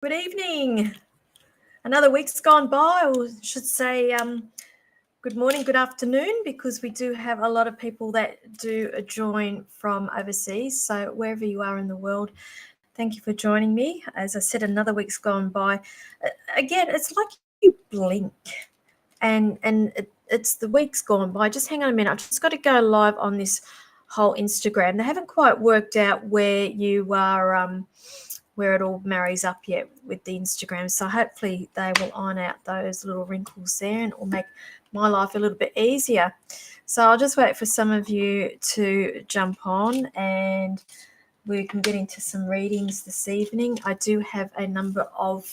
Good evening. Another week's gone by, or should say good morning, good afternoon, because we do have a lot of people that do join from overseas. So wherever you are in the world, thank you for joining me. As I said, another week's gone by. Again, it's like you blink and it's the week's gone by. Just hang on a minute. I've just got to go live on this whole Instagram. They haven't quite worked out where you are where it all marries up yet with the Instagram. So hopefully they will iron out those little wrinkles there and it will make my life a little bit easier. So I'll just wait for some of you to jump on and we can get into some readings this evening. I do have a number of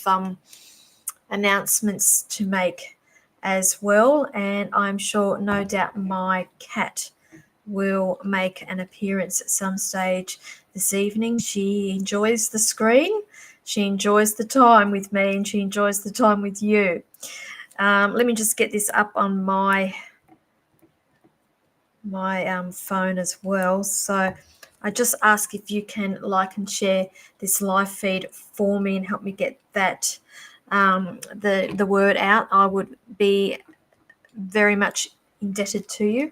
announcements to make as well, and I'm sure no doubt my cat will make an appearance at some stage this evening. She enjoys the screen, she enjoys the time with me, and she enjoys the time with you. Let me just get this up on my phone as well. So I just ask if you can like and share this live feed for me and help me get that the word out. I would be very much indebted to you.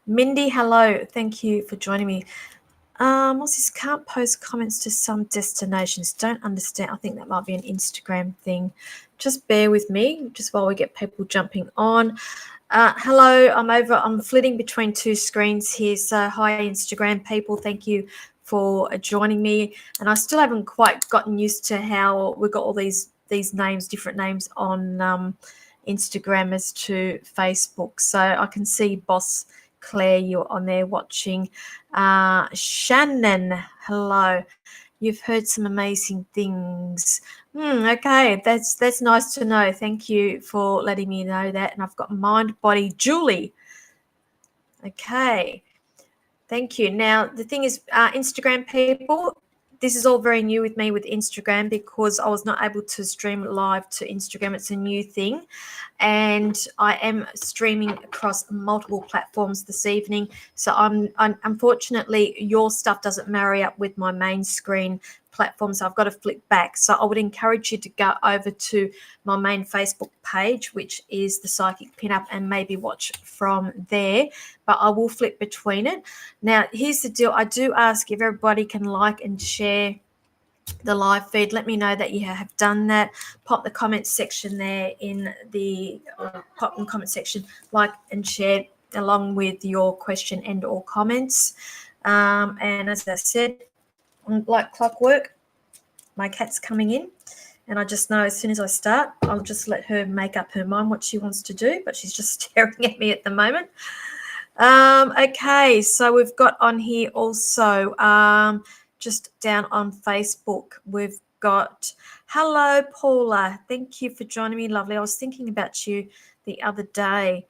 Mindy, hello. Thank you for joining me. What's this? Can't post comments to some destinations. Don't understand. I think that might be an Instagram thing. Just bear with me just while we get people jumping on. Hello, I'm flitting between two screens here. So hi, Instagram people. Thank you for joining me. And I still haven't quite gotten used to how we've got all these names, different names on Instagram as to Facebook. So I can see Boss Claire, you're on there watching. Shannon, hello. You've heard some amazing things. Okay, that's nice to know. Thank you for letting me know that. And I've got Mind Body Julie. Okay, thank you. Now, the thing is, Instagram people, this is all very new with me with Instagram because I was not able to stream live to Instagram. It's a new thing. And I am streaming across multiple platforms this evening. So I'm unfortunately, your stuff doesn't marry up with my main screen platform, so I've got to flip back. So I would encourage you to go over to my main Facebook page, which is the Psychic Pinup, and maybe watch from there. But I will flip between it. Now, here's the deal. I do ask if everybody can like and share the live feed. Let me know that you have done that. Pop the comment section there in the comment section, like and share along with your question and or comments. And as I said, like clockwork, my cat's coming in, and I just know as soon as I start, I'll just let her make up her mind what she wants to do, but she's just staring at me at the moment. Okay, so we've got on here also just down on Facebook, we've got, hello, Paula. Thank you for joining me, lovely. I was thinking about you the other day.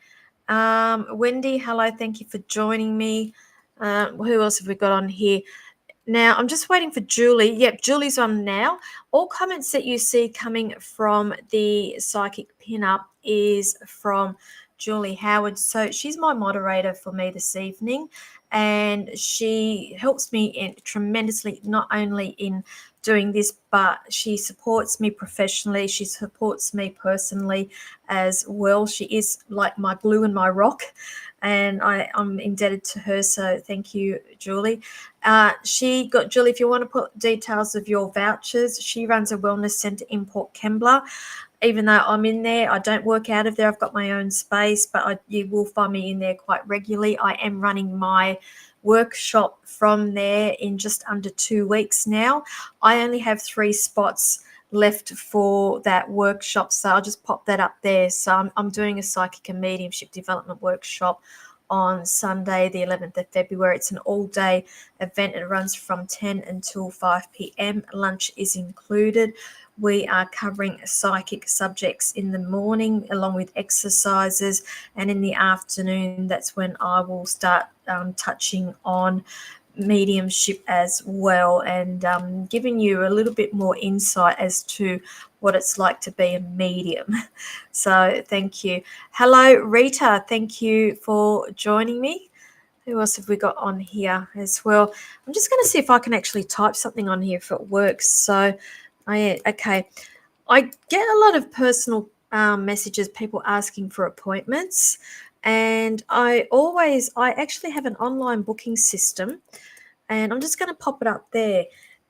Wendy, hello. Thank you for joining me. Who else have we got on here? Now, I'm just waiting for Julie. Yep, Julie's on now. All comments that you see coming from the Psychic Pinup is from Julie Howard. So she's my moderator for me this evening, and she helps me tremendously, not only in doing this, but she supports me professionally. She supports me personally as well. She is like my glue and my rock, and I'm indebted to her. So thank you, Julie. Julie, if you want to put details of your vouchers, she runs a wellness centre in Port Kembla. Even though I'm in there, I don't work out of there. I've got my own space, but you will find me in there quite regularly. I am running my workshop from there in just under 2 weeks now. I only have 3 spots left for that workshop, so I'll just pop that up there. So I'm doing a psychic and mediumship development workshop on Sunday, the 11th of February. It's an all-day event. It runs from 10 until 5 p.m. Lunch is included. We are covering psychic subjects in the morning along with exercises, and in the afternoon, that's when I will start touching on mediumship as well, and giving you a little bit more insight as to what it's like to be a medium. So thank you. Hello, Rita. Thank you for joining me. Who else have we got on here as well? I'm just going to see if I can actually type something on here if it works. So Okay. I get a lot of personal messages, people asking for appointments, and I actually have an online booking system, and I'm just going to pop it up there.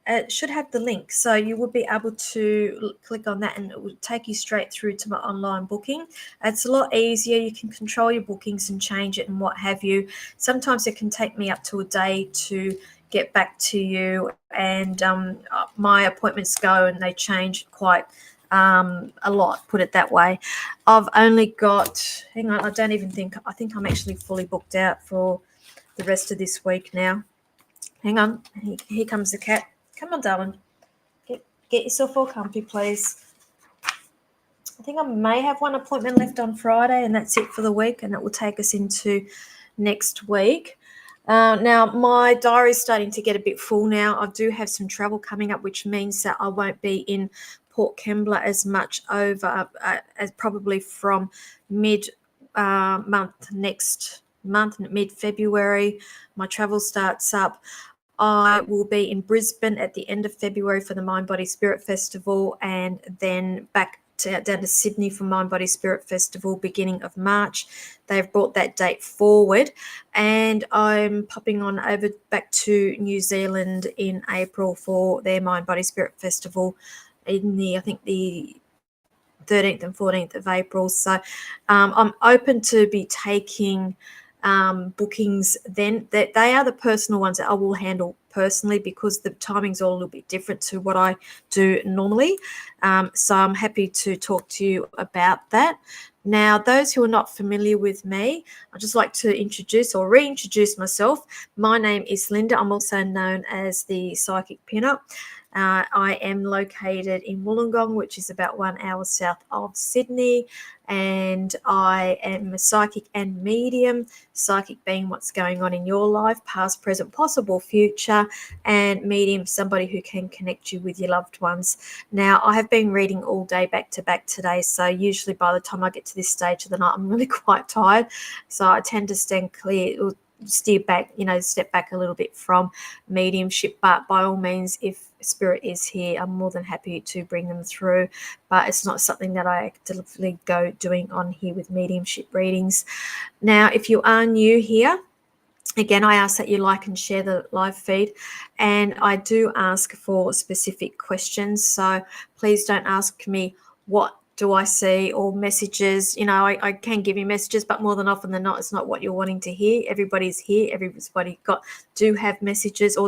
It should have the link, so you will be able to click on that and it will take you straight through to my online booking. It's a lot easier. You can control your bookings and change it and what have you. Sometimes it can take me up to a day to get back to you, and my appointments go and they change quite a lot, put it that way. I've only got, hang on, I think I'm actually fully booked out for the rest of this week now. Hang on, here comes the cat. Come on, darling. Get yourself all comfy, please. I think I may have one appointment left on Friday, and that's it for the week, and it will take us into next week. Now, my diary is starting to get a bit full now. I do have some travel coming up, which means that I won't be in Port Kembla as much over as probably from mid-month next month, mid-February. My travel starts up. I will be in Brisbane at the end of February for the Mind Body Spirit Festival, and then back down to Sydney for Mind Body Spirit Festival beginning of March. They've brought that date forward, and I'm popping on over back to New Zealand in April for their Mind Body Spirit Festival in I think the 13th and 14th of April. So I'm open to be taking bookings then. They are the personal ones that I will handle personally because the timing's all a little bit different to what I do normally. So I'm happy to talk to you about that. Now, those who are not familiar with me, I'd just like to introduce or reintroduce myself. My name is Linda. I'm also known as the Psychic Pinup. I am located in Wollongong, which is about 1 hour south of Sydney, and I am a psychic and medium. Psychic being what's going on in your life, past, present, possible, future, and medium, somebody who can connect you with your loved ones. Now, I have been reading all day back to back today, so usually by the time I get to this stage of the night, I'm really quite tired, so I tend to stand clear or step back a little bit from mediumship. But by all means, if spirit is here, I'm more than happy to bring them through, but it's not something that I actively go doing on here with mediumship readings. Now, if you are new here, again, I ask that you like and share the live feed, and I do ask for specific questions, so please don't ask me what do I see or messages. I can give you messages, but more than often than not, it's not what you're wanting to hear. Everybody's here. Everybody do have messages,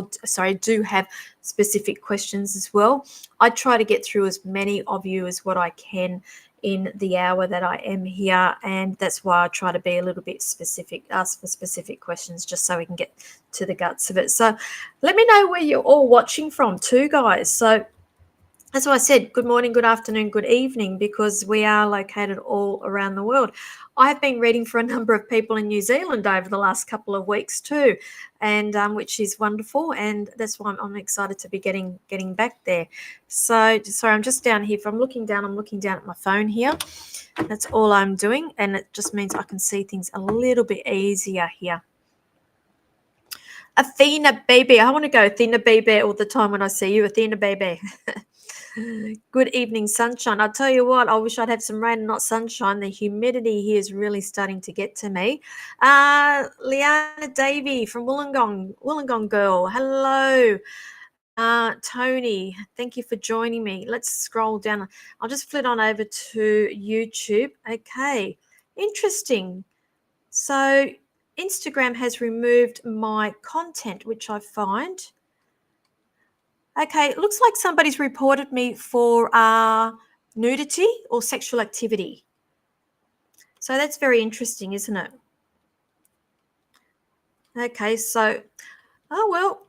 do have specific questions as well. I try to get through as many of you as what I can in the hour that I am here, and that's why I try to be a little bit specific, ask for specific questions just so we can get to the guts of it. So let me know where you're all watching from too, guys. So that's why I said good morning, good afternoon, good evening, because we are located all around the world. I have been reading for a number of people in New Zealand over the last couple of weeks too, and which is wonderful, and that's why I'm excited to be getting back there. So, sorry, I'm just down here. If I'm looking down at my phone here. That's all I'm doing, and it just means I can see things a little bit easier here. Athena baby, I want to go Athena baby all the time when I see you, Athena baby. Good evening, sunshine. I'll tell you what, I wish I'd have some rain and not sunshine. The humidity here is really starting to get to me. Liana Davey from Wollongong girl. Hello. Tony, thank you for joining me. Let's scroll down. I'll just flit on over to YouTube. Okay, interesting. So Instagram has removed my content, which I find... Okay, it looks like somebody's reported me for nudity or sexual activity. So that's very interesting, isn't it? Okay, so, oh well,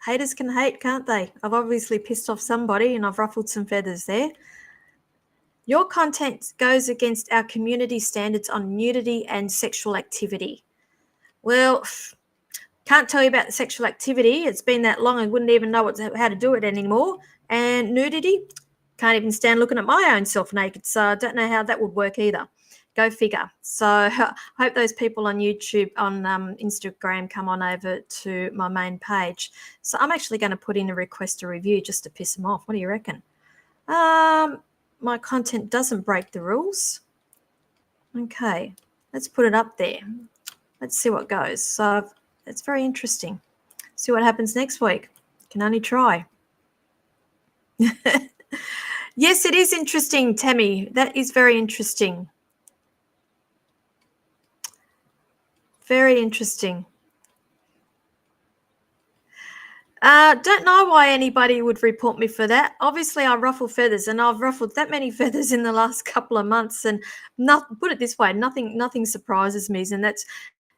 haters can hate, can't they? I've obviously pissed off somebody and I've ruffled some feathers there. Your content goes against our community standards on nudity and sexual activity. Well, can't tell you about the sexual activity. It's been that long, I wouldn't even know how to do it anymore. And nudity, can't even stand looking at my own self naked. So I don't know how that would work either. Go figure. So I hope those people on YouTube, on Instagram, come on over to my main page. So I'm actually going to put in a request a review just to piss them off. What do you reckon? My content doesn't break the rules. Okay, let's put it up there. Let's see what goes. So it's very interesting. See what happens next week. Can only try. Yes, it is interesting, Tammy. That is very interesting. Very interesting. Don't know why anybody would report me for that. Obviously, I ruffle feathers, and I've ruffled that many feathers in the last couple of months. And put it this way, nothing surprises me. And that's,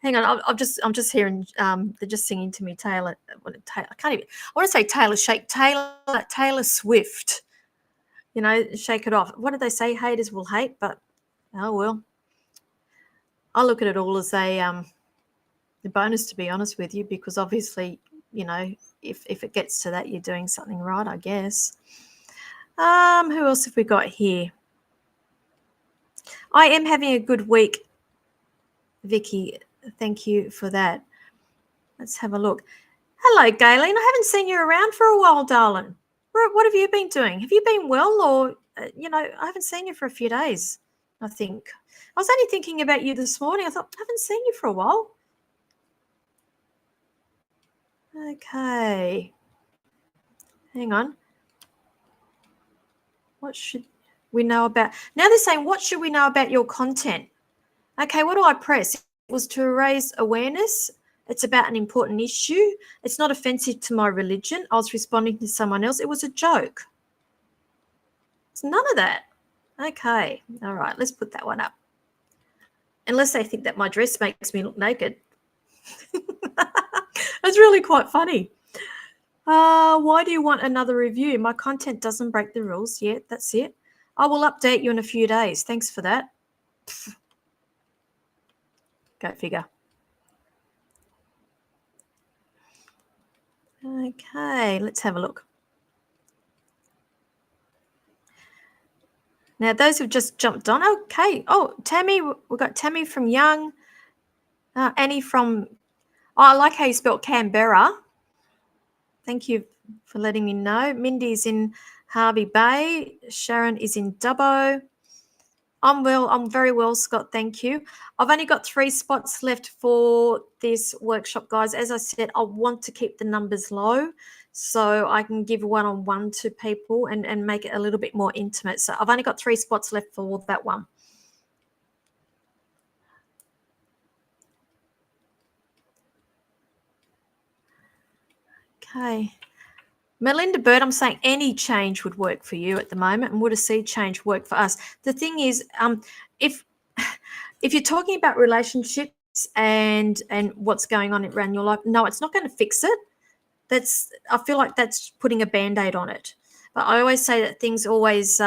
hang on, I'm just hearing they're just singing to me Taylor. I can't even. I want to say Taylor Swift. You know, shake it off. What did they say? Haters will hate, but oh well. I look at it all as a bonus, to be honest with you, because obviously, you know, if it gets to that, you're doing something right, I guess. Who else have we got here? I am having a good week, Vicky. Thank you for that. Let's have a look. Hello, Galen. I haven't seen you around for a while, darling. What have you been doing? Have you been well, or I haven't seen you for a few days. I think I was only thinking about you this morning. I thought I haven't seen you for a while. Okay. Hang on. What should we know about? Now they're saying, what should we know about your content? Okay, what do I press? It was to raise awareness. It's about an important issue. It's not offensive to my religion. I was responding to someone else. It was a joke. It's none of that. Okay. All right, let's put that one up. Unless they think that my dress makes me look naked. That's really quite funny. Why do you want another review? My content doesn't break the rules. Yeah, that's it. I will update you in a few days. Thanks for that. Pfft. Go figure. Okay, let's have a look. Now, those who've just jumped on, okay. Oh, Tammy, we've got Tammy from Young. Annie from, I like how you spelled Canberra. Thank you for letting me know. Mindy's in Harvey Bay. Sharon is in Dubbo. I'm well. I'm very well, Scott. Thank you. I've only got 3 spots left for this workshop, guys. As I said, I want to keep the numbers low so I can give one-on-one to people and make it a little bit more intimate. So I've only got 3 spots left for that one. Okay. Melinda Bird, I'm saying any change would work for you at the moment, and would a sea change work for us? The thing is, if you're talking about relationships and what's going on around your life, no, it's not going to fix it. I feel like that's putting a Band-Aid on it. But I always say that things always,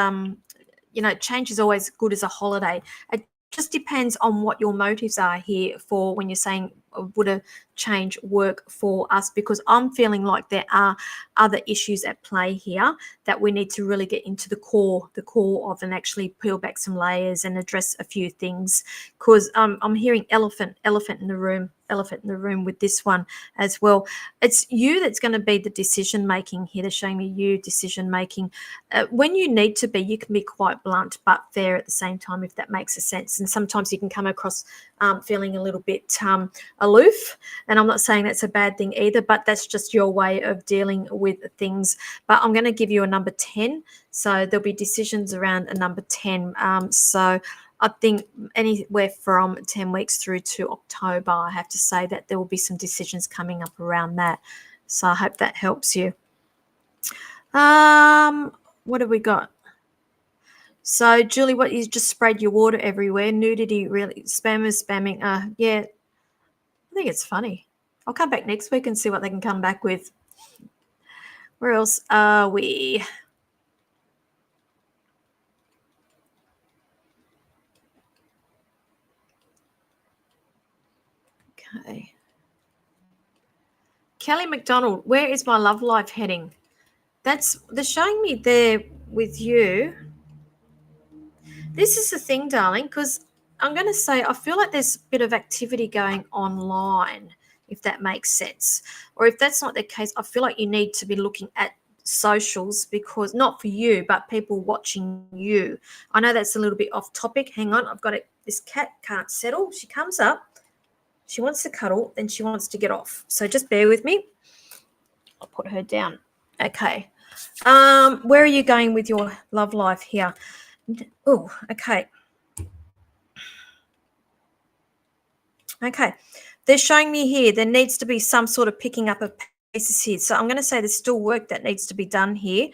change is always good as a holiday. It just depends on what your motives are here for when you're saying, would a change work for us? Because I'm feeling like there are other issues at play here that we need to really get into the core of, and actually peel back some layers and address a few things. Because I'm hearing elephant in the room with this one as well. It's you that's going to be the decision making here. They're showing me you decision making. When you need to be, you can be quite blunt but fair at the same time, if that makes a sense. And sometimes you can come across feeling a little bit aloof, and I'm not saying that's a bad thing either, but that's just your way of dealing with things. But I'm going to give you a number 10, so there'll be decisions around a number 10. So I think anywhere from 10 weeks through to October, I have to say that there will be some decisions coming up around that. So I hope that helps you. What have we got? So, Julie, what, you just sprayed your water everywhere? Nudity, really? Spammers spamming. Yeah, I think it's funny. I'll come back next week and see what they can come back with. Where else are we? Okay. Kelly McDonald, where is my love life heading? They're showing me there with you. This is the thing, darling, because I'm going to say I feel like there's a bit of activity going online, if that makes sense. Or if that's not the case, I feel like you need to be looking at socials, because not for you, but people watching you. I know that's a little bit off topic. Hang on, I've got it. This cat can't settle. She comes up, she wants to cuddle, then she wants to get off. So just bear with me. I'll put her down. Okay. Where are you going with your love life here? Oh, okay. Okay. They're showing me here there needs to be some sort of picking up of pieces here. So I'm going to say there's still work that needs to be done here.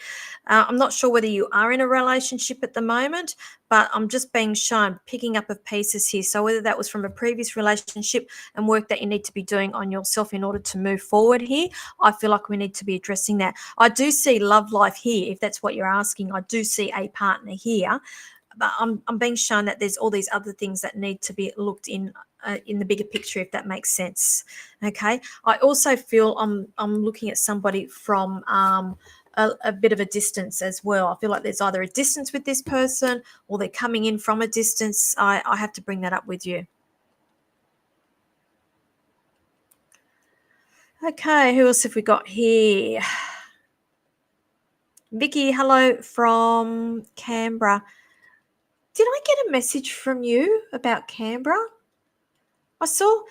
I'm not sure whether you are in a relationship at the moment, but I'm just being shown picking up of pieces here. So whether that was from a previous relationship and work that you need to be doing on yourself in order to move forward here, I feel like we need to be addressing that. I do see love life here, if that's what you're asking. I do see a partner here. But I'm being shown that there's all these other things that need to be looked in the bigger picture, if that makes sense. Okay. I also feel I'm looking at somebody from a bit of a distance as well. I feel like there's either a distance with this person or they're coming in from a distance. I have to bring that up with you. Okay, who else have we got here? Vicky, hello from Canberra. Did I get a message from you about Canberra? I saw.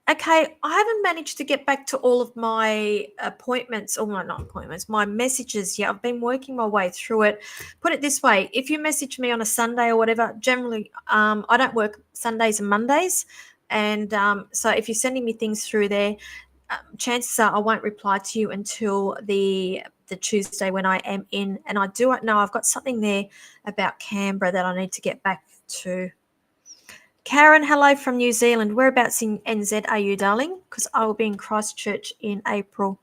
Okay, I haven't managed to get back to all of my appointments, or not appointments, my messages yet. I've been working my way through it. Put it this way, if you message me on a Sunday or whatever, generally I don't work Sundays and Mondays. And so if you're sending me things through there, chances are I won't reply to you until the Tuesday when I am in. And I do know I've got something there about Canberra that I need to get back to. Karen, hello from New Zealand. Whereabouts in NZ are you, darling? Because I will be in Christchurch in April.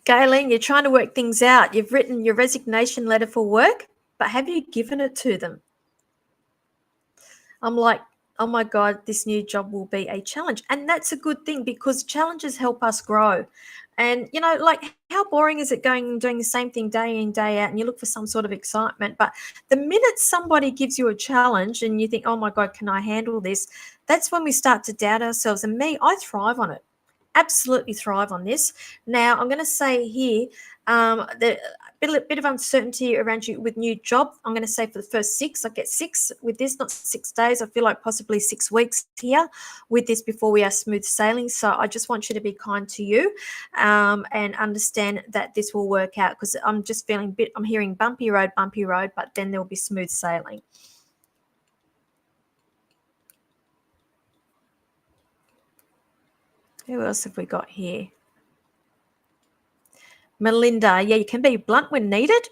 Galen, you're trying to work things out. You've written your resignation letter for work, but have you given it to them? I'm like, oh my God, this new job will be a challenge. And that's a good thing, because challenges help us grow. And, you know, like, how boring is it going and doing the same thing day in, day out, and you look for some sort of excitement? But the minute somebody gives you a challenge and you think, oh my God, can I handle this? That's when we start to doubt ourselves. And me, I thrive on it. Absolutely thrive on this. Now, I'm going to say here, the bit of uncertainty around you with new job. I'm going to say for the first 6, I get 6 with this, not 6 days. I feel like possibly 6 weeks here with this before we are smooth sailing. So I just want you to be kind to you and understand that this will work out, because I'm just feeling I'm hearing bumpy road, but then there will be smooth sailing. Who else have we got here? Melinda, yeah, you can be blunt when needed.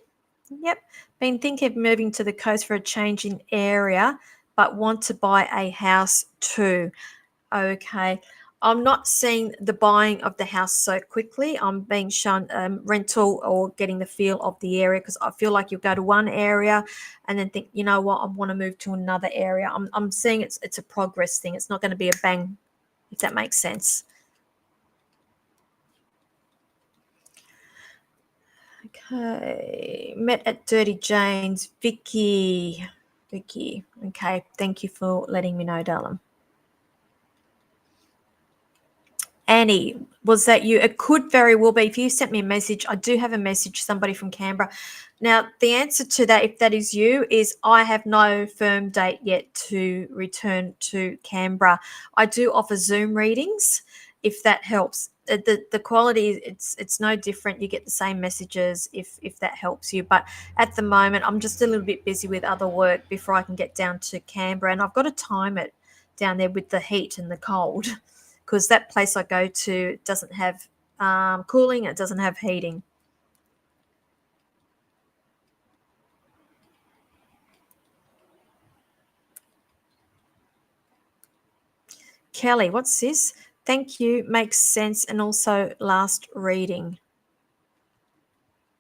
Yep. Been thinking of moving to the coast for a change in area, but want to buy a house too. Okay. I'm not seeing the buying of the house so quickly. I'm being shown rental or getting the feel of the area, because I feel like you'll go to one area and then think, you know what, I want to move to another area. I'm seeing it's a progress thing. It's not going to be a bang, if that makes sense. Okay, met at Dirty Jane's. Vicky. Okay, thank you for letting me know, darling. Annie, was that you? It could very well be. If you sent me a message, I do have a message, somebody from Canberra. Now, the answer to that, if that is you, is I have no firm date yet to return to Canberra. I do offer Zoom readings, if that helps. The quality, it's no different. You get the same messages if that helps you. But at the moment, I'm just a little bit busy with other work before I can get down to Canberra, and I've got to time it down there with the heat and the cold, because that place I go to doesn't have cooling. It doesn't have heating. Kelly, what's this? Thank you. Makes sense. And also last reading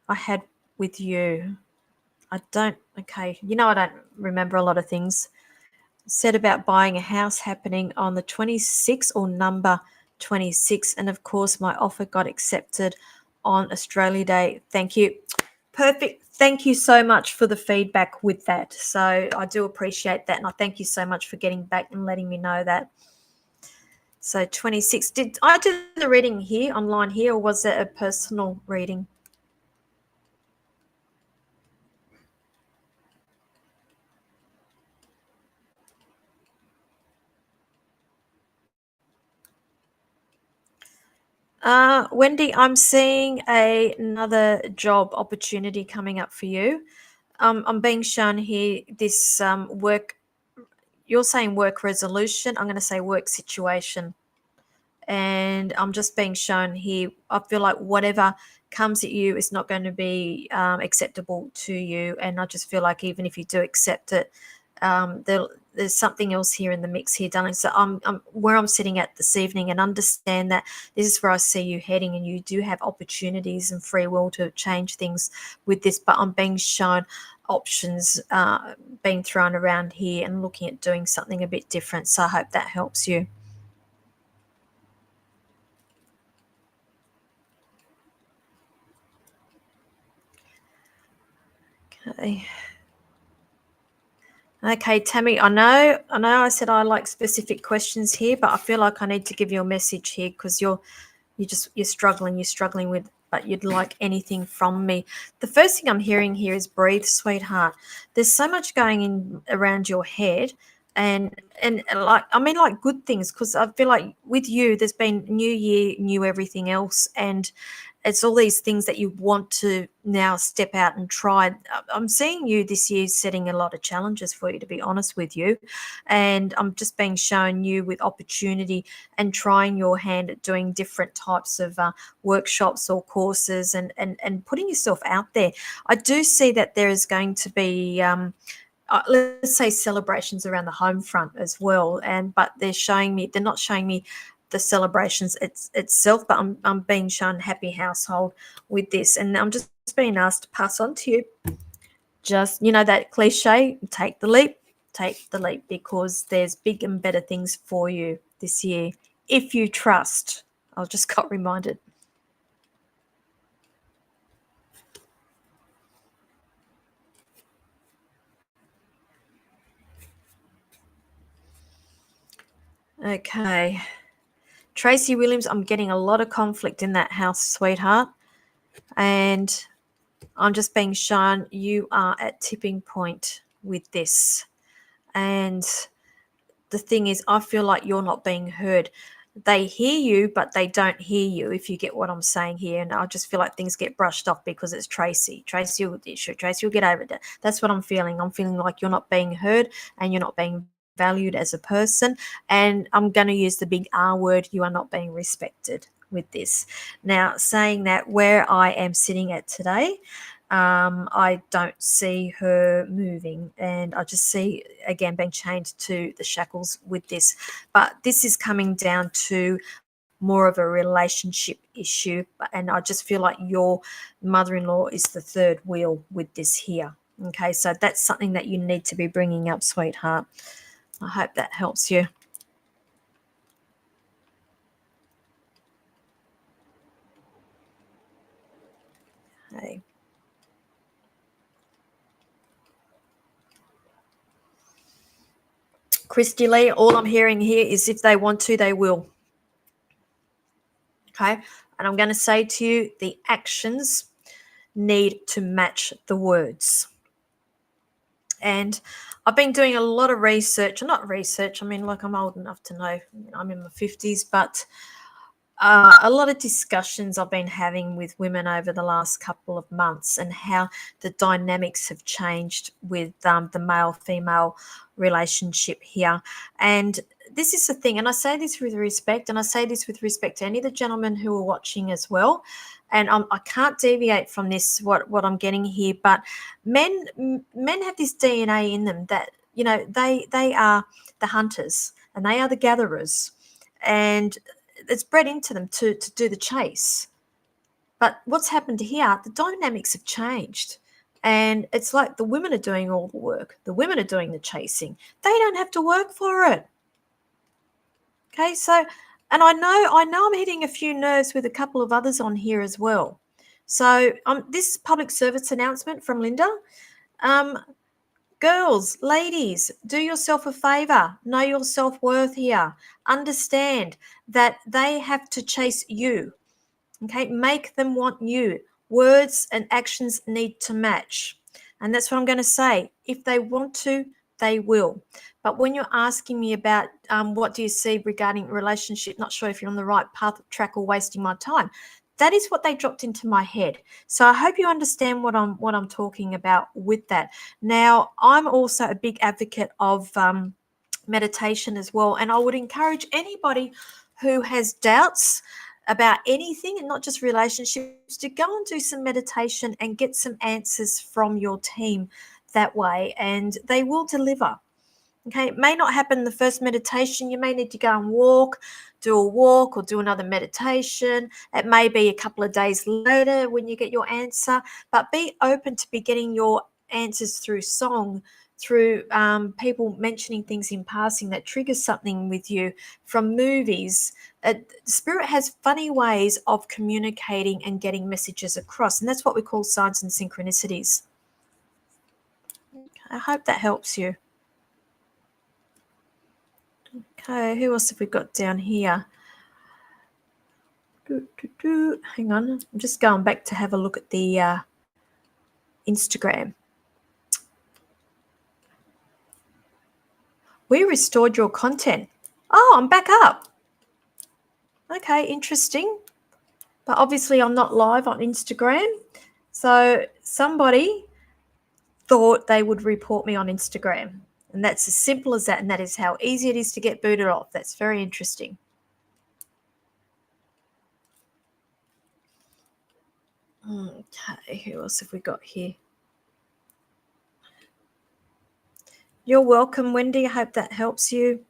I had with you. I don't remember a lot of things. Said about buying a house happening on the 26th or number 26. And of course, my offer got accepted on Australia Day. Thank you. Perfect. Thank you so much for the feedback with that. So I do appreciate that. And I thank you so much for getting back and letting me know that. So 26. Did I do the reading here online here, or was it a personal reading? Wendy, I'm seeing another job opportunity coming up for you. I'm being shown here this work. You're saying work resolution. I'm going to say work situation. And I'm just being shown here. I feel like whatever comes at you is not going to be acceptable to you. And I just feel like even if you do accept it, there's something else here in the mix here, darling. So I'm where I'm sitting at this evening, and understand that this is where I see you heading, and you do have opportunities and free will to change things with this. But I'm being shown options being thrown around here and looking at doing something a bit different. So I hope that helps you. Okay. Okay, Tammy, I know I said I like specific questions here, but I feel like I need to give you a message here because you're struggling with, but you'd like anything from me. The first thing I'm hearing here is breathe, sweetheart. There's so much going in around your head, and like, I mean, like good things, because I feel like with you there's been new year, new everything else, and it's all these things that you want to now step out and try. I'm seeing you this year setting a lot of challenges for you, to be honest with you. And I'm just being shown you with opportunity and trying your hand at doing different types of workshops or courses, and putting yourself out there. I do see that there is going to be let's say celebrations around the home front as well, but they're not showing me the celebrations itself, but I'm being shown happy household with this, and I'm just being asked to pass on to you, just, that cliche, take the leap, because there's big and better things for you this year if you trust. I just got reminded. Okay, Tracy Williams, I'm getting a lot of conflict in that house, sweetheart, and I'm just being shown you are at tipping point with this. And the thing is, I feel like you're not being heard. They hear you, but they don't hear you, if you get what I'm saying here. And I just feel like things get brushed off because it's Tracy. Tracy will get over it. That's what I'm feeling. I'm feeling like you're not being heard and you're not being valued as a person. And I'm going to use the big R word, you are not being respected with this. Now, saying that, where I am sitting at today, I don't see her moving, and I just see again being chained to the shackles with this. But this is coming down to more of a relationship issue, and I just feel like your mother-in-law is the third wheel with this here. Okay, so that's something that you need to be bringing up, sweetheart. I hope that helps you. Okay. Christy Lee, all I'm hearing here is if they want to, they will. Okay. And I'm going to say to you, the actions need to match the words. And I've been doing a lot of research, not research, I mean, like, I'm old enough to know, I'm in my 50s, but a lot of discussions I've been having with women over the last couple of months, and how the dynamics have changed with the male-female relationship here. And this is the thing, and I say this with respect, and I say this with respect to any of the gentlemen who are watching as well. And I can't deviate from this, what I'm getting here, but men have this DNA in them that, they are the hunters and they are the gatherers, and it's bred into them to do the chase. But what's happened here, the dynamics have changed. And it's like the women are doing all the work. The women are doing the chasing. They don't have to work for it. Okay, so, and I know I'm hitting a few nerves with a couple of others on here as well. So this is public service announcement from Linda. Girls, ladies, do yourself a favor. Know your self-worth here. Understand that they have to chase you. Okay, make them want you. Words and actions need to match. And that's what I'm going to say. If they want to, they will. But when you're asking me about what do you see regarding relationship, not sure if you're on the right path of track or wasting my time, that is what they dropped into my head. So I hope you understand what I'm talking about with that. Now, I'm also a big advocate of meditation as well, and I would encourage anybody who has doubts about anything and not just relationships to go and do some meditation and get some answers from your team that way, and they will deliver. Okay, it may not happen the first meditation. You may need to go and do a walk or do another meditation. It may be a couple of days later when you get your answer, but be open to be getting your answers through song, through people mentioning things in passing that triggers something with you, from movies. Spirit has funny ways of communicating and getting messages across, and that's what we call signs and synchronicities. I hope that helps you. Okay, who else have we got down here? Hang on, I'm just going back to have a look at the Instagram. We restored your content. Oh, I'm back up. Okay, interesting. But obviously I'm not live on Instagram. So somebody thought they would report me on Instagram. And that's as simple as that. And that is how easy it is to get booted off. That's very interesting. Okay, who else have we got here? You're welcome, Wendy. I hope that helps you.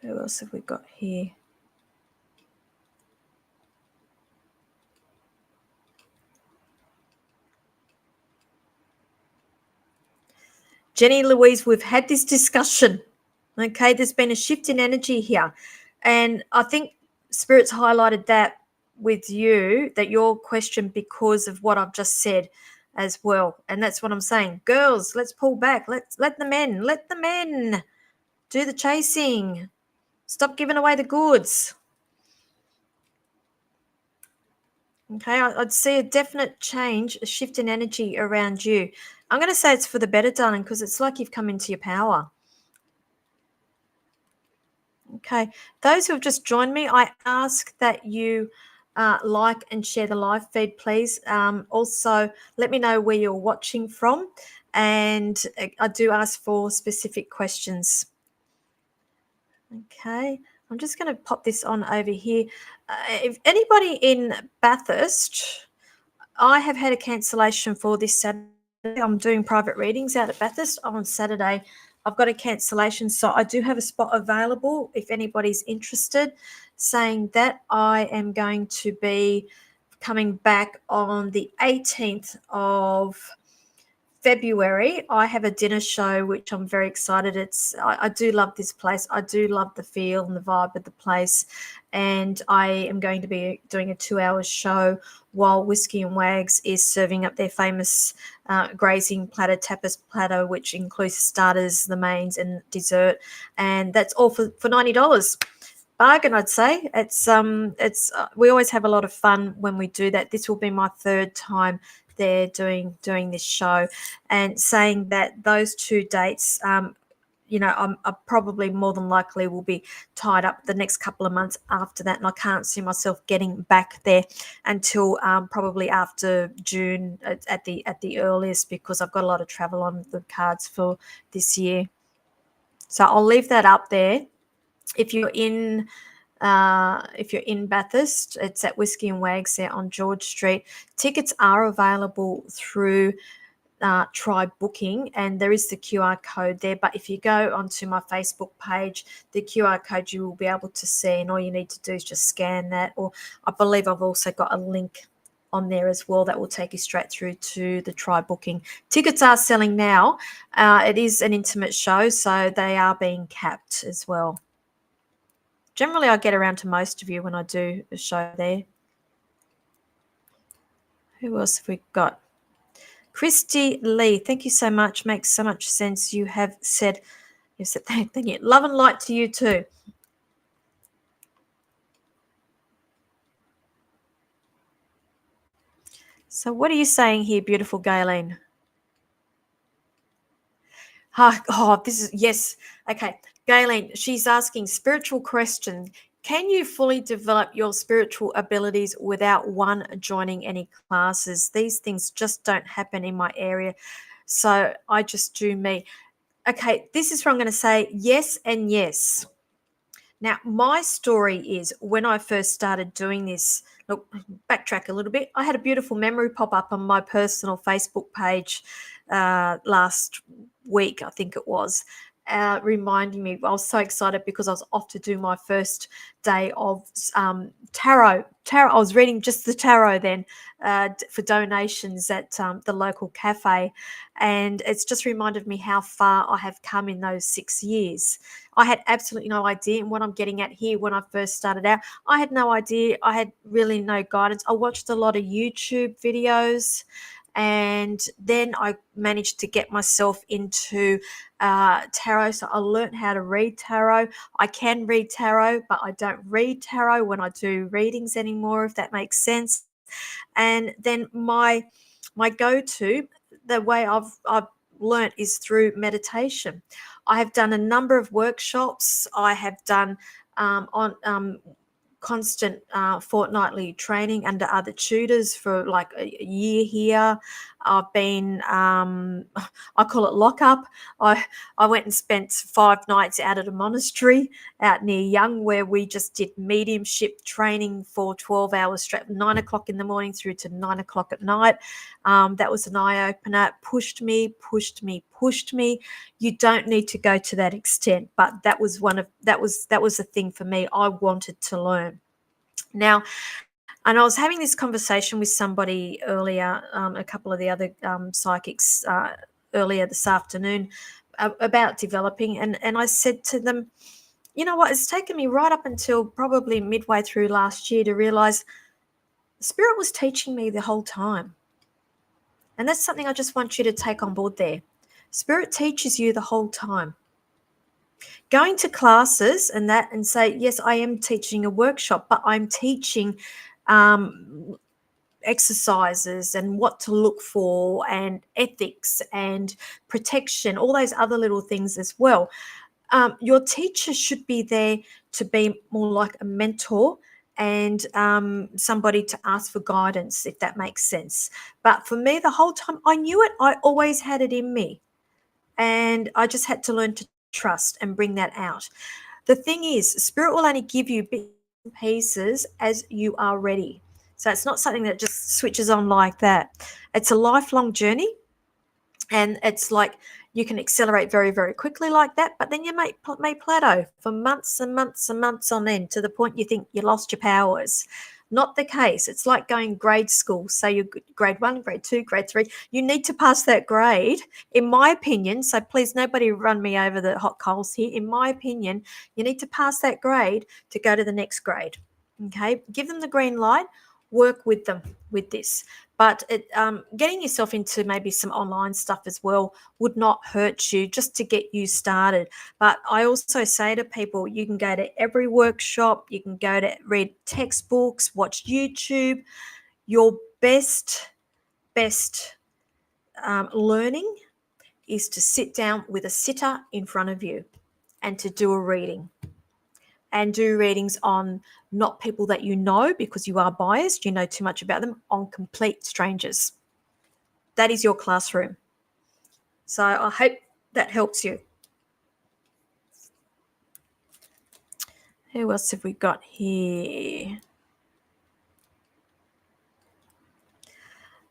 Who else have we got here? Jenny Louise, we've had this discussion. Okay, there's been a shift in energy here. And I think Spirit's highlighted that with you, that your question, because of what I've just said as well. And that's what I'm saying. Girls, let's pull back. Let the men do the chasing. Stop giving away the goods. Okay, I'd see a definite change, a shift in energy around you. I'm going to say it's for the better, darling, because it's like you've come into your power. Okay, those who have just joined me, I ask that you like and share the live feed, please. Also, let me know where you're watching from, and I do ask for specific questions. Okay, I'm just going to pop this on over here. If anybody in Bathurst, I have had a cancellation for this Saturday. I'm doing private readings out at Bathurst on Saturday. I've got a cancellation, so I do have a spot available if anybody's interested. Saying that, I am going to be coming back on the 18th of February. I have a dinner show, which I'm very excited. I do love this place. I do love the feel and the vibe of the place. And I am going to be doing a 2-hour show while Whiskey and Wags is serving up their famous grazing platter, tapas platter, which includes starters, the mains, and dessert. And that's all for $90. Bargain, I'd say. It's we always have a lot of fun when we do that. This will be my third time there doing this show, and saying that those 2 dates, I probably more than likely will be tied up the next couple of months after that, and I can't see myself getting back there until probably after June at the earliest, because I've got a lot of travel on the cards for this year. So I'll leave that up there. If you're in Bathurst, it's at Whiskey and Wags there on George Street. Tickets are available through try booking, and there is the QR code there. But if you go onto my Facebook page, the QR code you will be able to see, and all you need to do is just scan that. Or I believe I've also got a link on there as well that will take you straight through to the try booking. Tickets are selling now. It is an intimate show, so they are being capped as well. Generally, I get around to most of you when I do a show there. Who else have we got? Christy Lee, thank you so much. Makes so much sense. You said thank you. Love and light to you too. So what are you saying here, beautiful Galen? This is, yes. Okay. Galen, she's asking spiritual question. Can you fully develop your spiritual abilities without one joining any classes? These things just don't happen in my area. So I just do me. Okay, this is where I'm going to say yes and yes. Now, my story is when I first started doing this, look, backtrack a little bit. I had a beautiful memory pop up on my personal Facebook page last week, I think it was, reminding me. I was so excited because I was off to do my first day of tarot. I was reading just the tarot then for donations at the local cafe, and it's just reminded me how far I have come in those 6 years. I had absolutely no idea. And what I'm getting at here, when I first started out, I had no idea. I had really no guidance. I watched a lot of YouTube videos, and then I managed to get myself into tarot. So I learned how to read tarot. I can read tarot, but I don't read tarot when I do readings anymore, if that makes sense. And then my go-to, the way I've learnt is through meditation. I have done a number of workshops. I have done constant fortnightly training under other tutors for like a year here. I've been, I call it lockup. I went and spent 5 nights out at a monastery out near Young, where we just did mediumship training for 12 hours straight, 9 o'clock in the morning through to 9 o'clock at night. That was an eye opener. Pushed me. You don't need to go to that extent, but that was a thing for me. I wanted to learn. Now, and I was having this conversation with somebody earlier, a couple of the other psychics earlier this afternoon about developing, and I said to them, you know what, it's taken me right up until probably midway through last year to realize Spirit was teaching me the whole time. And that's something I just want you to take on board there. Spirit teaches you the whole time. Going to classes and say, yes, I am teaching a workshop, but I'm teaching exercises and what to look for and ethics and protection, all those other little things as well. Your teacher should be there to be more like a mentor and somebody to ask for guidance, if that makes sense. But for me, the whole time I knew it. I always had it in me, and I just had to learn to trust and bring that out. The thing is, Spirit will only give you bits and pieces as you are ready. So it's not something that just switches on like that. It's a lifelong journey, and it's like you can accelerate very, very quickly like that, but then you may plateau for months and months and months on end to the point you think you lost your powers. Not the case. It's like going grade school. So you're grade 1, grade 2, grade 3. You need to pass that grade, in my opinion. So please, nobody run me over the hot coals here. In my opinion, you need to pass that grade to go to the next grade. Okay? Give them the green light. Work with them with this. But getting yourself into maybe some online stuff as well would not hurt you, just to get you started. But I also say to people, you can go to every workshop, you can go to read textbooks, watch YouTube. Your best learning is to sit down with a sitter in front of you and to do a reading. And do readings on not people that you know, because you are biased, you know too much about them, on complete strangers. That is your classroom. So I hope that helps you. Who else have we got here?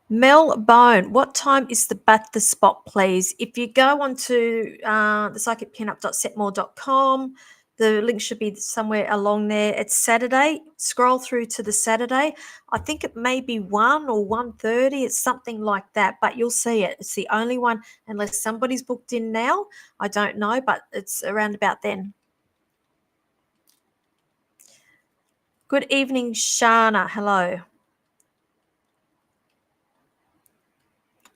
Mel Bone, what time is the Bathurst spot, please? If you go onto the psychicpinup.setmore.com, the link should be somewhere along there. It's Saturday. Scroll through to the Saturday. I think it may be 1 or 1:30. It's something like that, but you'll see it. It's the only one, unless somebody's booked in now. I don't know, but it's around about then. Good evening, Shana. Hello.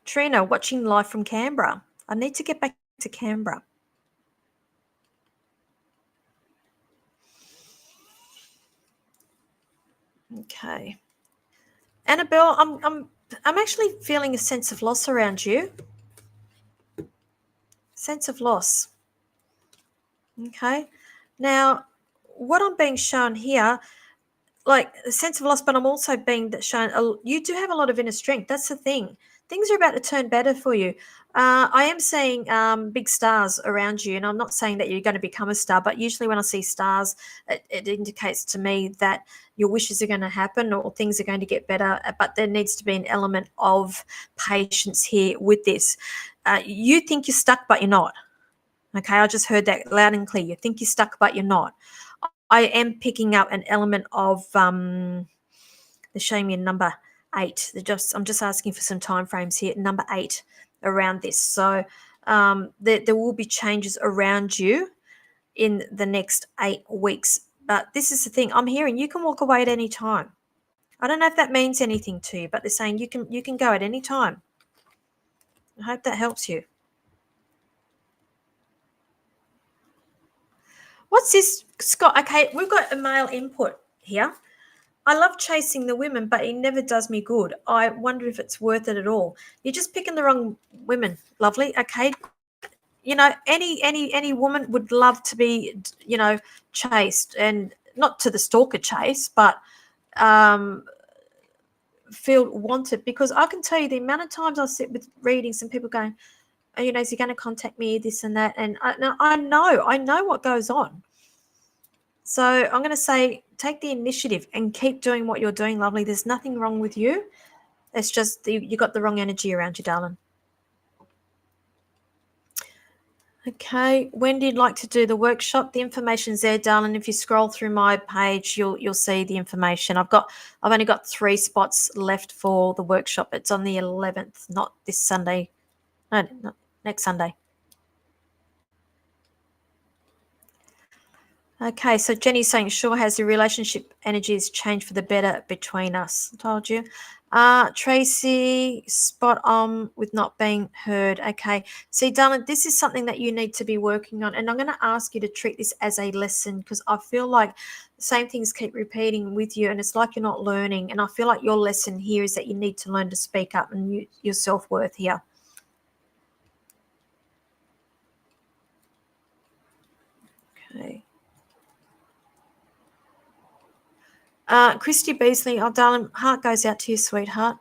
Trina, watching live from Canberra. I need to get back to Canberra. Okay. Annabelle, I'm actually feeling a sense of loss around you. Sense of loss. Okay. Now, what I'm being shown here, like a sense of loss, but I'm also being shown you do have a lot of inner strength. That's the thing. Things are about to turn better for you. I am seeing big stars around you, and I'm not saying that you're going to become a star, but usually when I see stars, it indicates to me that your wishes are going to happen or things are going to get better, but there needs to be an element of patience here with this. You think you're stuck, but you're not. Okay, I just heard that loud and clear. You think you're stuck, but you're not. I am picking up an element of the show me number 8. I'm just asking for some time frames here. Number 8 around this. So there will be changes around you in the next 8 weeks. But this is the thing. I'm hearing you can walk away at any time. I don't know if that means anything to you, but they're saying you can go at any time. I hope that helps you. What's this, Scott? Okay, we've got a male input here. I love chasing the women, but it never does me good. I wonder if it's worth it at all. You're just picking the wrong women, lovely. Okay. You know, any woman would love to be, chased, and not to the stalker chase, but feel wanted, because I can tell you the amount of times I sit with readings and people going, oh, is he going to contact me, this and that, and I know what goes on. So I'm going to say take the initiative and keep doing what you're doing, lovely. There's nothing wrong with you. It's just you got the wrong energy around you, darling. Okay, when do you like to do the workshop? The information's there, darling. If you scroll through my page, you'll see the information. I've only got 3 spots left for the workshop. It's on the 11th, not this Sunday. No, not next Sunday. Okay, so Jenny's saying, sure, has the relationship energies changed for the better between us? I told you. Tracy, spot on with not being heard. Okay. See, darling, this is something that you need to be working on. And I'm going to ask you to treat this as a lesson, because I feel like the same things keep repeating with you and it's like you're not learning. And I feel like your lesson here is that you need to learn to speak up and your self-worth here. Okay. Christy Beasley, oh, darling, heart goes out to you, sweetheart.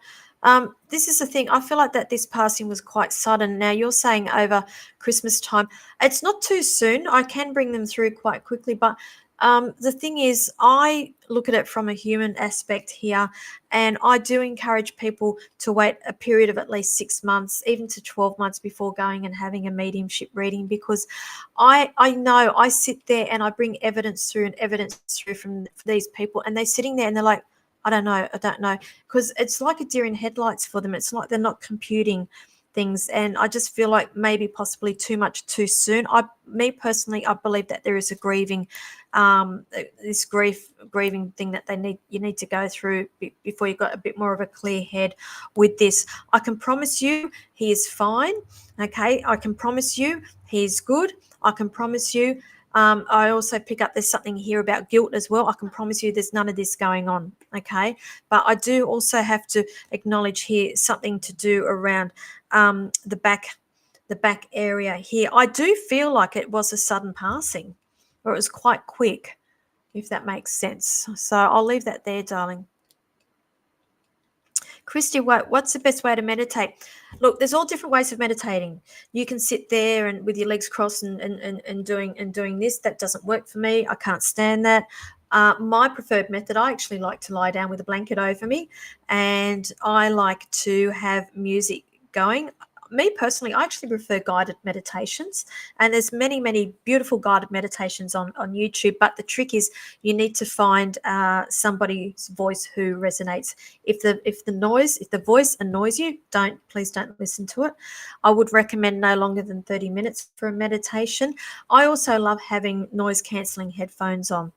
This is the thing. I feel like that this passing was quite sudden. Now, you're saying over Christmas time. It's not too soon. I can bring them through quite quickly. But the thing is, I look at it from a human aspect here, and I do encourage people to wait a period of at least 6 months, even to 12 months before going and having a mediumship reading, because I know I sit there and I bring evidence through from these people, and they're sitting there and they're like, I don't know, because it's like a deer in headlights for them. It's like they're not computing things, and I just feel like maybe possibly too much too soon. Me personally, I believe that there is a grieving, this grieving thing that you need to go through before you got a bit more of a clear head with this. I can promise you he is fine. Okay, I can promise you he's good. I can promise you. I also pick up there's something here about guilt as well. I can promise you there's none of this going on, okay? But I do also have to acknowledge here something to do around the back area here. I do feel like it was a sudden passing, or it was quite quick, if that makes sense. So I'll leave that there, darling. Christy, what's the best way to meditate? Look, there's all different ways of meditating. You can sit there and with your legs crossed and doing this. That doesn't work for me. I can't stand that. My preferred method, I actually like to lie down with a blanket over me, and I like to have music going. Me personally, I actually prefer guided meditations, and there's many beautiful guided meditations on YouTube. But the trick is you need to find somebody's voice who resonates. If the voice annoys you, please don't listen to it. I would recommend no longer than 30 minutes for a meditation. I also love having noise cancelling headphones on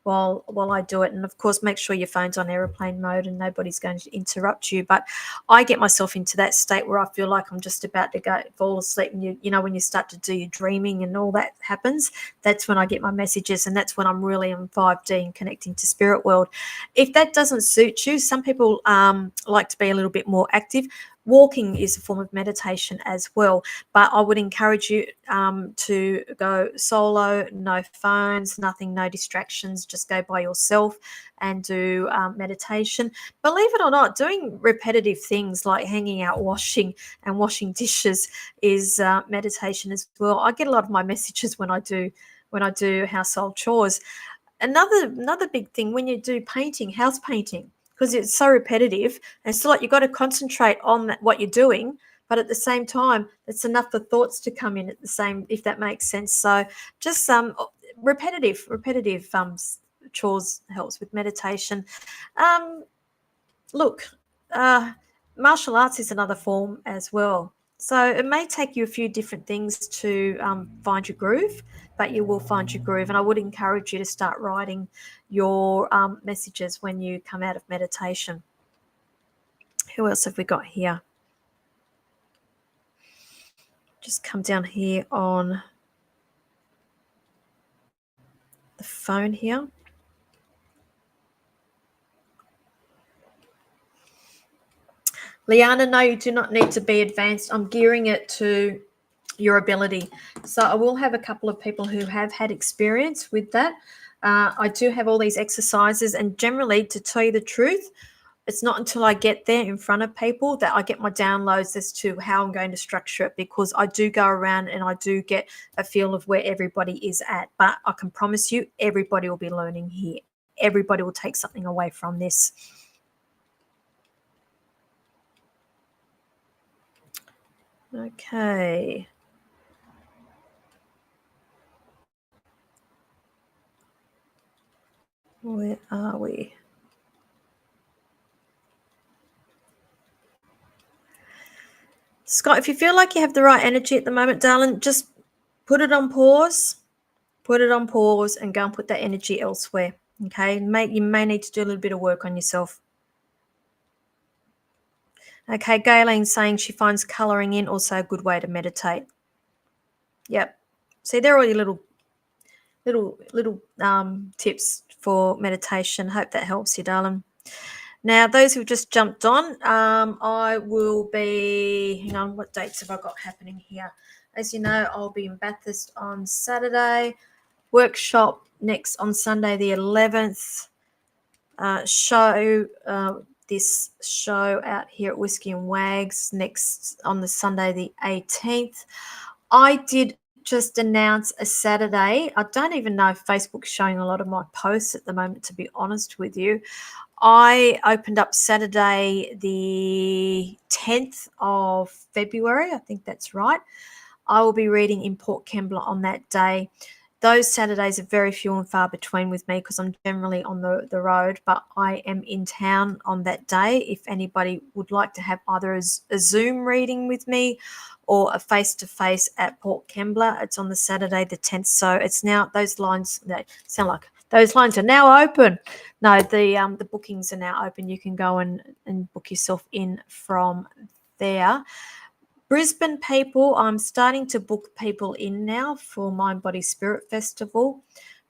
while I do it. And of course, make sure your phone's on airplane mode and nobody's going to interrupt you. But I get myself into that state where I feel like I'm just about to go fall asleep. And you know, when you start to do your dreaming and all that happens, that's when I get my messages, and that's when I'm really in 5D and connecting to spirit world. If that doesn't suit you, some people like to be a little bit more active. Walking is a form of meditation as well, but I would encourage you to go solo, no phones, nothing, no distractions, just go by yourself and do meditation. Believe it or not, doing repetitive things like hanging out, washing and washing dishes is meditation as well. I get a lot of my messages when I do household chores. Another big thing when you do painting, house painting, because it's so repetitive, and it's like you've got to concentrate on what you're doing, but at the same time, it's enough for thoughts to come in at the same, if that makes sense. So just repetitive chores helps with meditation. Um, Look, martial arts is another form as well. So it may take you a few different things to find your groove, but you will find your groove. And I would encourage you to start writing your messages when you come out of meditation. Who else have we got here? Just come down here on the phone here. Liana, no, you do not need to be advanced. I'm gearing it to your ability. So I will have a couple of people who have had experience with that. I do have all these exercises, and generally, to tell you the truth, it's not until I get there in front of people that I get my downloads as to how I'm going to structure it, because I do go around and I do get a feel of where everybody is at. But I can promise you, everybody will be learning here. Everybody will take something away from this. Okay. Where are we? Scott, if you feel like you have the right energy at the moment, darling, just put it on pause. Put it on pause and go and put that energy elsewhere. Okay. You may need to do a little bit of work on yourself. Okay. Gaylene saying she finds colouring in also a good way to meditate. Yep. See, they're all your little tips for meditation. Hope that helps you, darling. Now, those who've just jumped on, I will be, hang on, what dates have I got happening here? As you know, I'll be in Bathurst on Saturday, workshop next on Sunday the 11th, this show out here at Whiskey and Wags next on the Sunday the 18th. I did just announce a Saturday. I don't even know if Facebook's showing a lot of my posts at the moment, to be honest with you. I opened up Saturday the 10th of February. I think that's right. I will be reading in Port Kembla on that day. Those Saturdays are very few and far between with me because I'm generally on the road, but I am in town on that day. If anybody would like to have either a Zoom reading with me or a face-to-face at Port Kembla, it's on the Saturday the 10th. So it's now, those lines, they sound like those lines are now open. No, the bookings are now open. You can go and book yourself in from there. Brisbane people, I'm starting to book people in now for Mind Body Spirit Festival,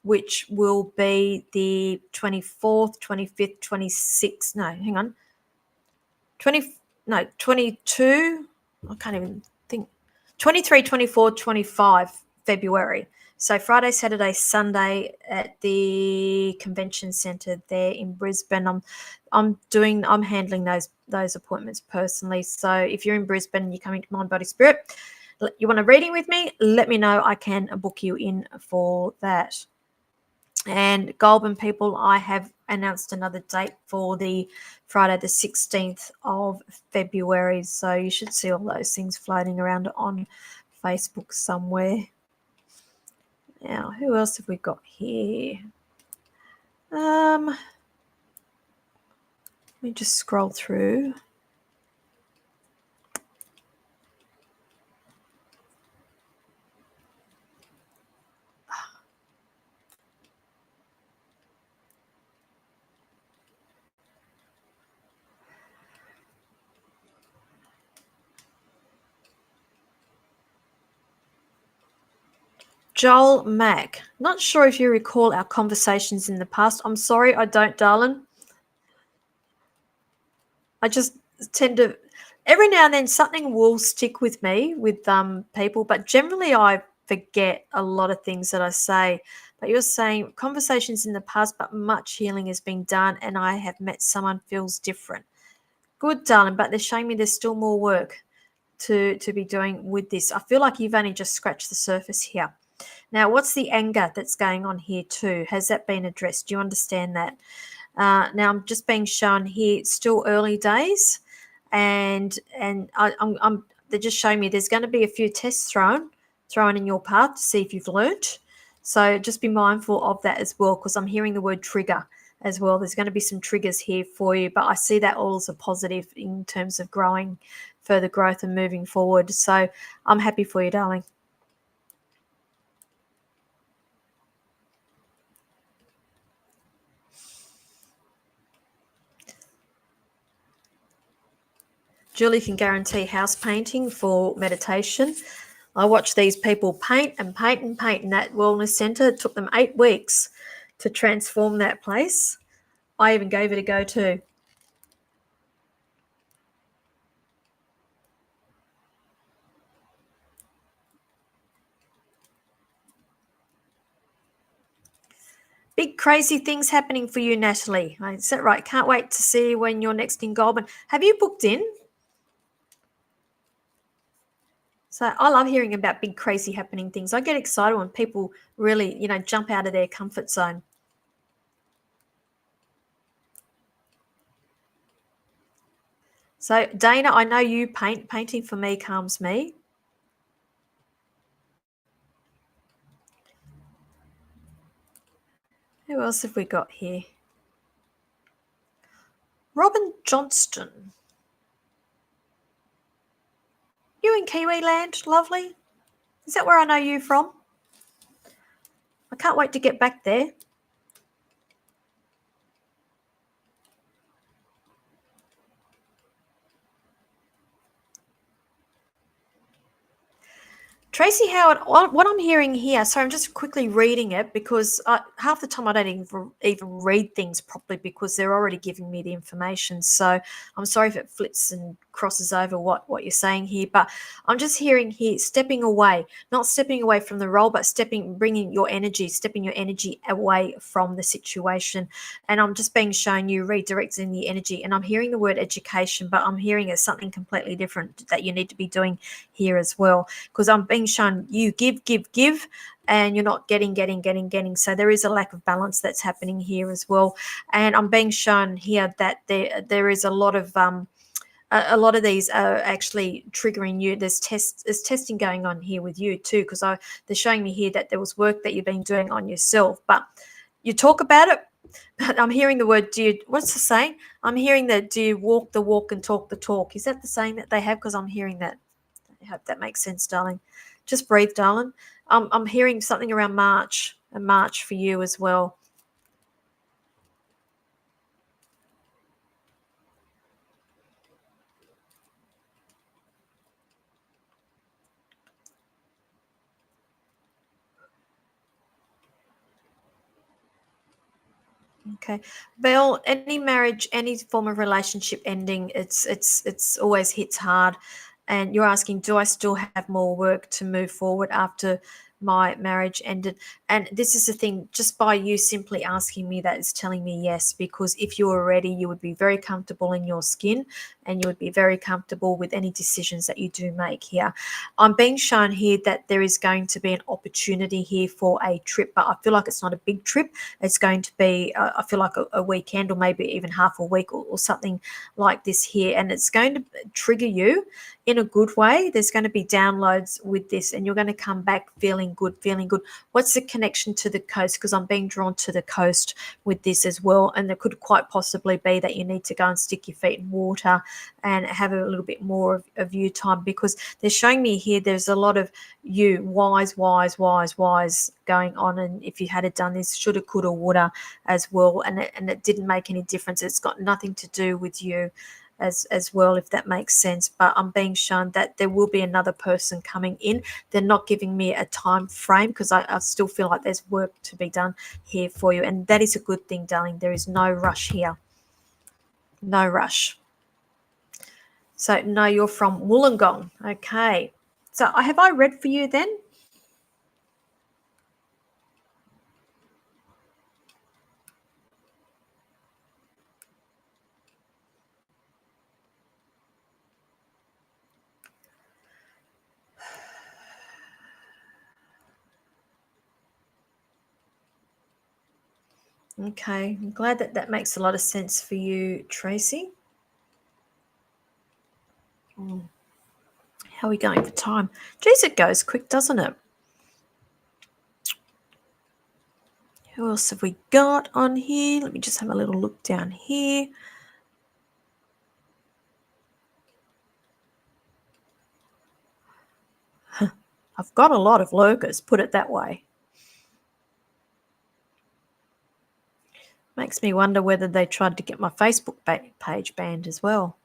which will be the 24th, 25th, 26th. No, hang on. 22. I can't even think. 23, 24, 25 February. So Friday, Saturday, Sunday at the convention centre there in Brisbane. I'm handling those appointments personally. So if you're in Brisbane and you're coming to Mind Body Spirit, you want a reading with me, let me know. I can book you in for that. And Goulburn people, I have announced another date for the Friday the 16th of February. So you should see all those things floating around on Facebook somewhere. Now, who else have we got here? Let me just scroll through. Joel Mack. Not sure if you recall our conversations in the past. I'm sorry, I don't, darling. I just tend to, every now and then something will stick with me with people, but generally I forget a lot of things that I say. But you're saying conversations in the past, but much healing has been done, and I have met someone feels different. Good, darling, but they're showing me there's still more work to be doing with this. I feel like you've only just scratched the surface here. Now, what's the anger that's going on here too? Has that been addressed? Do you understand that? Now, I'm just being shown here, it's still early days, and they're just showing me there's going to be a few tests thrown in your path to see if you've learnt. So just be mindful of that as well, because I'm hearing the word trigger as well. There's going to be some triggers here for you, but I see that all as a positive in terms of growing, further growth and moving forward. So I'm happy for you, darling. Julie can guarantee house painting for meditation. I watch these people paint and paint and paint in that wellness centre. It took them 8 weeks to transform that place. I even gave it a go too. Big crazy things happening for you, Natalie. Is that right? Can't wait to see you when you're next in Goulburn. Have you booked in? So I love hearing about big crazy happening things. I get excited when people really, jump out of their comfort zone. So Dana, I know you paint. Painting for me calms me. Who else have we got here? Robin Johnston. You in Kiwi land, lovely? Is that where I know you from? I can't wait to get back there. Tracy Howard, what I'm hearing here, so I'm just quickly reading it because half the time I don't even read things properly because they're already giving me the information. So I'm sorry if it flips and crosses over what you're saying here, but I'm just hearing here stepping away, not stepping away from the role, but stepping your energy away from the situation. And I'm just being shown you redirecting the energy, and I'm hearing the word education, but I'm hearing it's something completely different that you need to be doing here as well, because I'm being shown you give, and you're not getting. So there is a lack of balance that's happening here as well. And I'm being shown here that there is a lot of these are actually triggering you. There's testing going on here with you too, because they're showing me here that there was work that you've been doing on yourself, but you talk about it. But I'm hearing the word, what's the saying? I'm hearing that, do you walk the walk and talk the talk? Is that the saying that they have? Because I'm hearing that. I hope that makes sense, darling. Just breathe, darling. I'm hearing something around March, and March for you as well. Okay. Belle, any marriage, any form of relationship ending, it's always hits hard. And you're asking, do I still have more work to move forward after my marriage ended. And this is the thing, just by you simply asking me that is telling me yes, because if you were ready, you would be very comfortable in your skin and you would be very comfortable with any decisions that you do make here. I'm being shown here that there is going to be an opportunity here for a trip, but I feel like it's not a big trip. It's going to be, I feel like a weekend or maybe even half a week or something like this here. And it's going to trigger you in a good way. There's going to be downloads with this and you're going to come back feeling good, feeling good. What's the connection to the coast? Because I'm being drawn to the coast with this as well. And there could quite possibly be that you need to go and stick your feet in water and have a little bit more of you time, because they're showing me here there's a lot of you wise going on. And if you had done this, shoulda, coulda, woulda as well, and it didn't make any difference. It's got nothing to do with you as well, if that makes sense. But I'm being shown that there will be another person coming in. They're not giving me a time frame because I still feel like there's work to be done here for you, and that is a good thing, darling. There is no rush here. No rush. So no, you're from Wollongong. Okay. So have I read for you then? Okay, I'm glad that makes a lot of sense for you, Tracy. How are we going for time? Geez, it goes quick, doesn't it? Who else have we got on here? Let me just have a little look down here. I've got a lot of lurkers, put it that way. Makes me wonder whether they tried to get my Facebook page banned as well.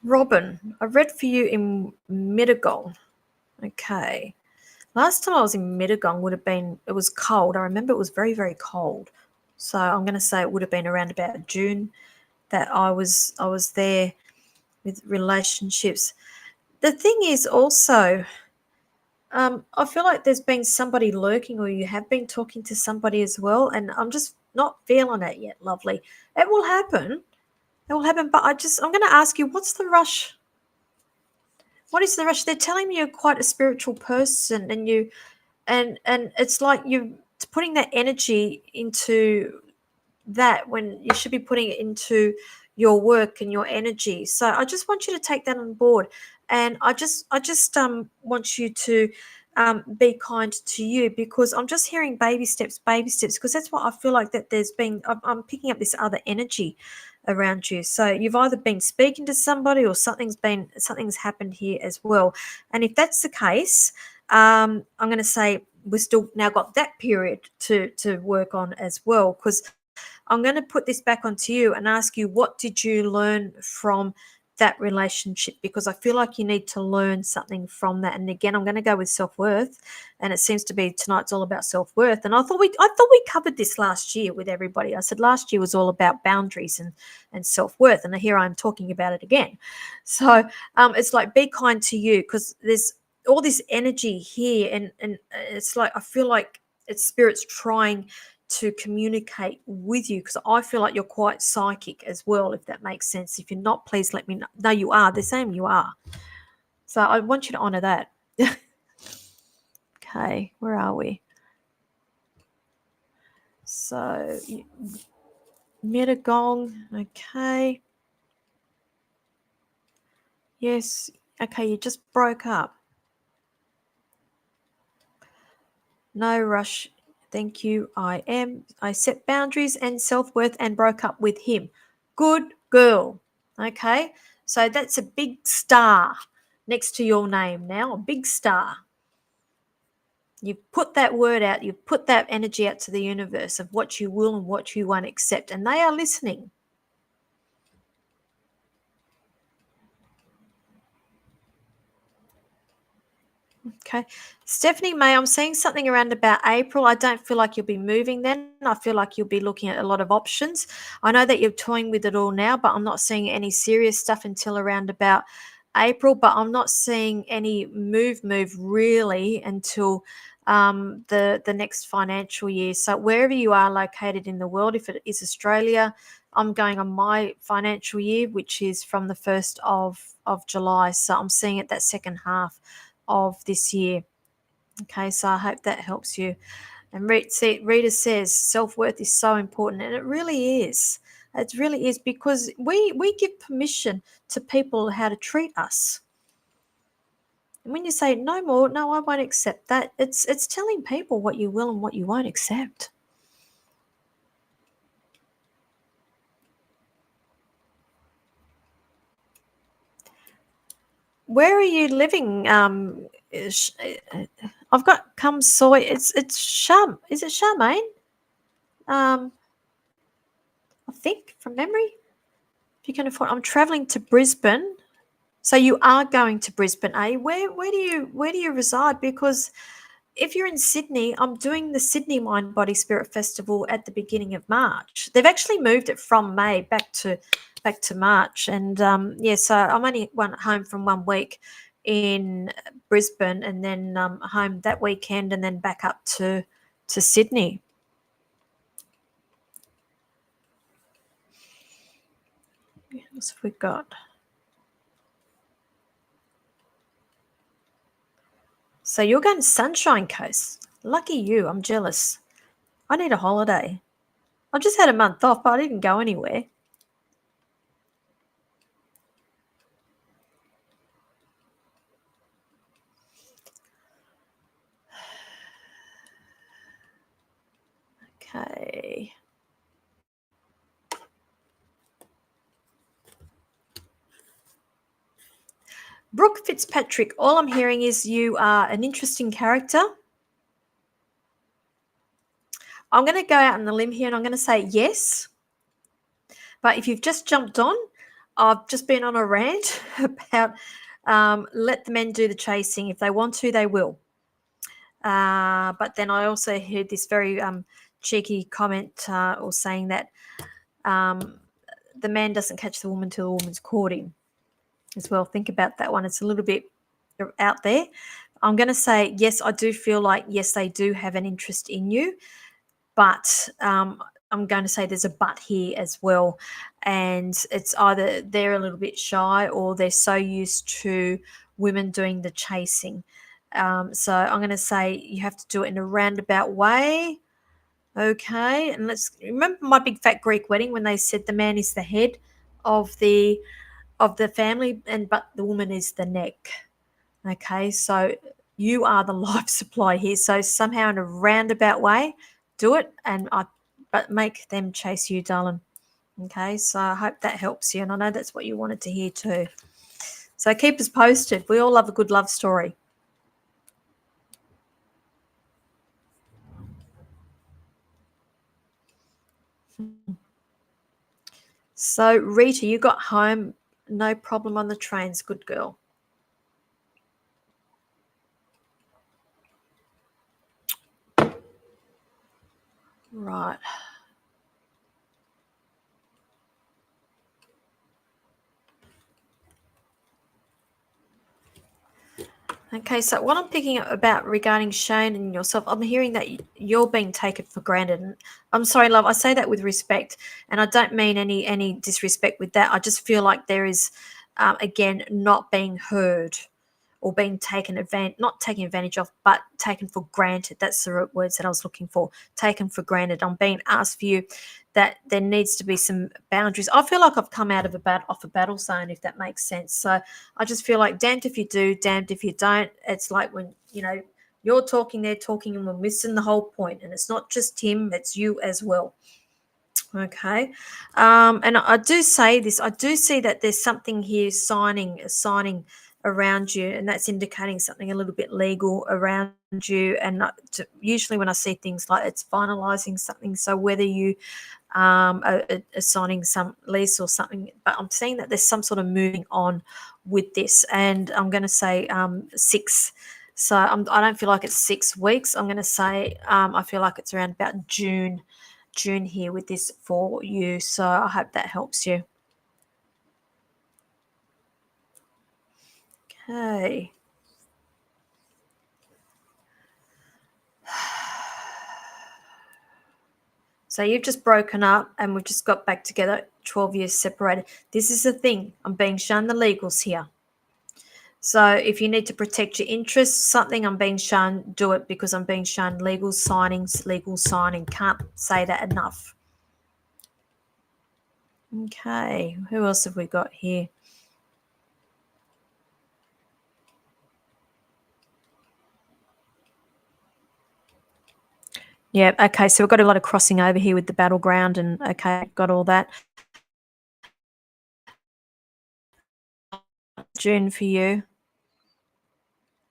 Robin, I read for you in Mittagong. Okay. Last time I was in Mittagong it was cold. I remember it was very, very cold. So I'm going to say it would have been around about June that I was there with relationships. The thing is also, I feel like there's been somebody lurking, or you have been talking to somebody as well, and I'm just not feeling it yet, lovely. It will happen. It will happen, but I'm going to ask you, what's the rush? What is the rush? They're telling me you're quite a spiritual person, and it's like you're putting that energy into that when you should be putting it into your work and your energy. So I just want you to take that on board, and I just want you to be kind to you, because I'm just hearing baby steps, because that's what I feel like that there's been. I'm picking up this other energy around you. So you've either been speaking to somebody or something's happened here as well. And if that's the case, I'm going to say we've still now got that period to work on as well, because I'm going to put this back onto you and ask you, what did you learn from that relationship? Because I feel like you need to learn something from that. And again, I'm going to go with self-worth, and it seems to be tonight's all about self-worth. And I thought we covered this last year with everybody. I said last year was all about boundaries and self-worth, and here I'm talking about it again. So it's like, be kind to you, because there's all this energy here, and it's like I feel like it's spirits trying to communicate with you, because I feel like you're quite psychic as well, if that makes sense. If you're not, please let me know. No, you are. They're saying you are. So I want you to honor that. Okay, where are we? So, Mittagong, okay. Yes, okay, you just broke up. No rush. Thank you. I set boundaries and self-worth and broke up with him. Good girl. Okay. So that's a big star next to your name now, a big star. You've put that word out, you've put that energy out to the universe of what you will and what you won't accept, and they are listening. Okay. Stephanie May, I'm seeing something around about April. I don't feel like you'll be moving then. I feel like you'll be looking at a lot of options. I know that you're toying with it all now, but I'm not seeing any serious stuff until around about April. But I'm not seeing any move really until the next financial year. So wherever you are located in the world, if it is Australia, I'm going on my financial year, which is from the 1st of July. So I'm seeing it that second half of this year. Okay, so I hope that helps you. And Rita says self-worth is so important, and it really is. It really is, because we give permission to people how to treat us. And when you say no more, no, I won't accept that, it's telling people what you will and what you won't accept. Where are you living? I've got come soy. It's Sham. Is it Charmaine? Um, I think from memory. If you can afford, I'm traveling to Brisbane. So you are going to Brisbane, eh? Where do you reside? Because if you're in Sydney, I'm doing the Sydney Mind Body Spirit Festival at the beginning of March. They've actually moved it from May back to March, and yeah, so I'm only home from 1 week in Brisbane, and then home that weekend, and then back up to Sydney. What else have we got? So you're going to Sunshine Coast. Lucky you. I'm jealous. I need a holiday. I just had a month off, but I didn't go anywhere. Okay. Brooke Fitzpatrick, all I'm hearing is you are an interesting character. I'm going to go out on the limb here and I'm going to say yes. But if you've just jumped on, I've just been on a rant about let the men do the chasing. If they want to, they will. But then I also heard this very cheeky comment or saying that the man doesn't catch the woman till the woman's caught him as well. Think about that one. It's a little bit out there. I'm going to say, yes, I do feel like, yes, they do have an interest in you. But I'm going to say there's a but here as well. And it's either they're a little bit shy or they're so used to women doing the chasing. So I'm going to say you have to do it in a roundabout way. Okay. And let's remember my big fat Greek wedding when they said the man is the head of the family, and but the woman is the neck. Okay, so you are the life supply here. So somehow in a roundabout way, do it, but make them chase you, darling. Okay, so I hope that helps you, and I know that's what you wanted to hear too. So keep us posted. We all love a good love story. So Rita, you got home no problem on the trains, good girl. Right. Okay, so what I'm picking up about regarding Shane and yourself, I'm hearing that you're being taken for granted. And I'm sorry, love, I say that with respect, and I don't mean any disrespect with that. I just feel like there is, again, not being heard or being not taken advantage of, but taken for granted. That's the words that I was looking for. Taken for granted. I'm being asked for you that there needs to be some boundaries. I feel like I've come out of off a battle zone, if that makes sense. So I just feel like damned if you do, damned if you don't. It's like when, you're talking, they're talking, and we're missing the whole point. And it's not just him, it's you as well. Okay. And I do say this, I do see that there's something here signing around you, and that's indicating something a little bit legal around you. And usually when I see things like it's finalizing something, so whether you are signing some lease or something, but I'm seeing that there's some sort of moving on with this. And I'm going to say So I don't feel like it's 6 weeks. I'm going to say I feel like it's around about June here with this for you. So I hope that helps you. Okay. So you've just broken up and we've just got back together, 12 years separated. This is the thing. I'm being shown the legals here. So if you need to protect your interests, something I'm being shown, do it, because I'm being shown legal signings, legal signing. Can't say that enough. Okay, who else have we got here? Yeah, okay, so we've got a lot of crossing over here with the battleground, and okay, got all that. June for you.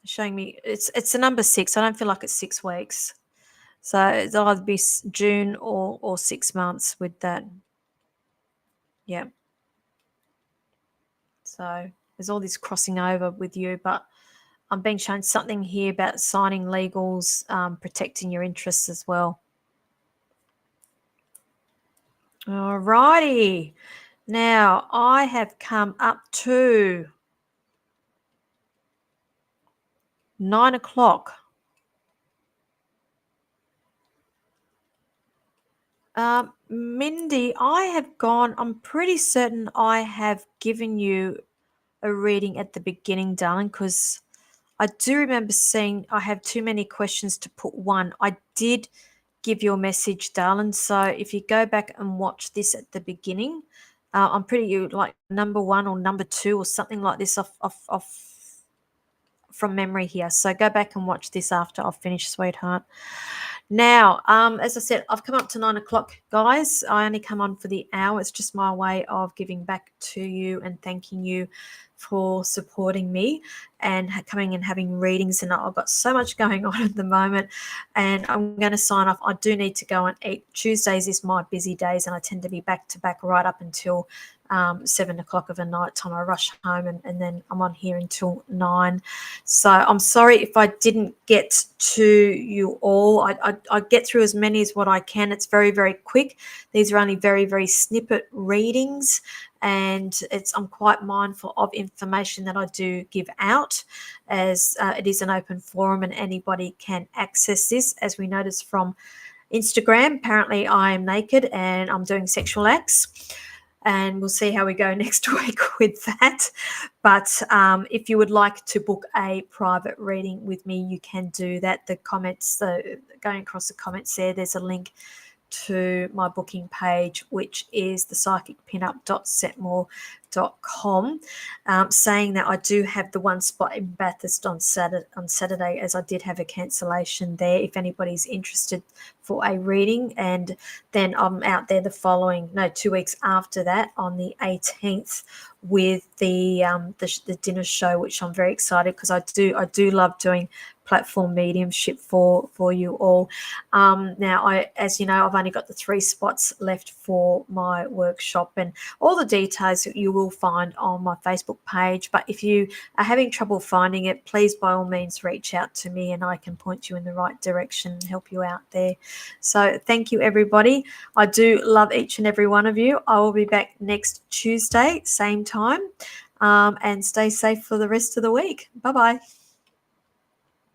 Showing me it's the number 6. I don't feel like it's 6 weeks. So it'll either be June or 6 months with that. Yeah. So there's all this crossing over with you, but I'm being shown something here about signing legals, protecting your interests as well. All righty. Now I have come up to 9 o'clock. Mindy, I'm pretty certain I have given you a reading at the beginning, darling, because I do remember seeing I have too many questions to put one. I did give you a message, darling. So if you go back and watch this at the beginning, I'm pretty like number 1 or number 2 or something like this off from memory here. So go back and watch this after I've finished, sweetheart. Now, as I said, I've come up to 9 o'clock, guys. I only come on for the hour. It's just my way of giving back to you and thanking you for supporting me and coming and having readings. And I've got so much going on at the moment, and I'm going to sign off. I do need to go and eat. Tuesdays is my busy days, and I tend to be back to back right up until 7 o'clock of the night time. I rush home and then I'm on here until 9. So I'm sorry if I didn't get to you all. I get through as many as what I can. It's very, very quick. These are only very, very snippet readings, and I'm quite mindful of information that I do give out, as it is an open forum and anybody can access this. As we noticed from Instagram, apparently I am naked and I'm doing sexual acts. And we'll see how we go next week with that. But if you would like to book a private reading with me, you can do that. The comments, going across the comments there's a link to my booking page, which is thepsychicpinup.setmore.com, saying that I do have the one spot in Bathurst on Saturday, as I did have a cancellation there if anybody's interested for a reading. And then I'm out there 2 weeks after that on the 18th with the dinner show, which I'm very excited because I do love doing platform mediumship for you all. Now, as you know, I've only got the 3 spots left for my workshop, and all the details you will find on my Facebook page. But if you are having trouble finding it, please by all means reach out to me and I can point you in the right direction and help you out there. So thank you, everybody. I do love each and every one of you. I will be back next Tuesday, same time, and stay safe for the rest of the week. Bye-bye.